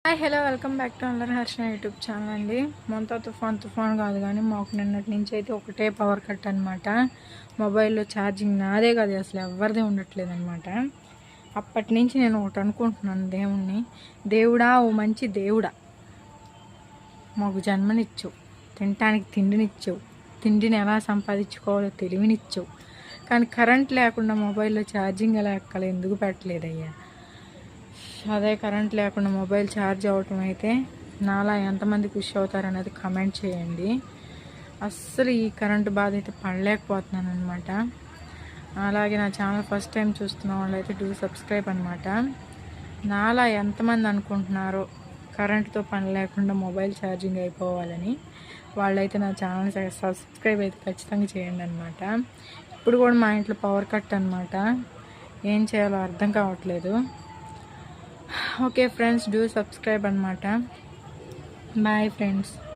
Hi hello welcome back to another Harshana YouTube channel అండి. మొంత తుఫాన్ కాదు కానీ మాకు నిన్నటి నుంచి అయితే ఒకటే పవర్ కట్ అనమాట. మొబైల్లో ఛార్జింగ్ నాదే కాదు అసలు ఎవరిదే ఉండట్లేదు అనమాట. అప్పటి నుంచి నేను ఒకటి అనుకుంటున్నాను, దేవుడా ఓ మంచి దేవుడా, మాకు జన్మనిచ్చావు, తినటానికి తిండినిచ్చావు, తిండిని ఎలా సంపాదించుకోవాలో తెలివినిచ్చావు, కానీ కరెంట్ లేకుండా మొబైల్లో ఛార్జింగ్ ఎలా ఎక్కాలి ఎందుకు పెట్టలేదయ్యా. అదే కరెంట్ లేకుండా మొబైల్ ఛార్జ్ అవ్వటం అయితే నాలా ఎంతమంది ఖుషి అవుతారనేది కమెంట్ చేయండి. అస్సలు ఈ కరెంటు బాధ అయితే పడలేకపోతున్నాను అనమాట. అలాగే నా ఛానల్ ఫస్ట్ టైం చూస్తున్న వాళ్ళు అయితే డూ సబ్స్క్రైబ్ అనమాట. నాలా ఎంతమంది అనుకుంటున్నారో కరెంటుతో పని లేకుండా మొబైల్ ఛార్జింగ్ అయిపోవాలని, వాళ్ళైతే నా ఛానల్ సబ్స్క్రైబ్ అయితే ఖచ్చితంగా చేయండి అనమాట. ఇప్పుడు కూడా మా ఇంట్లో పవర్ కట్ అనమాట. ఏం చేయాలో అర్థం కావట్లేదు. ఓకే ఫ్రెండ్స్, డూ సబ్స్క్రైబ్ అనమాట. Bye friends.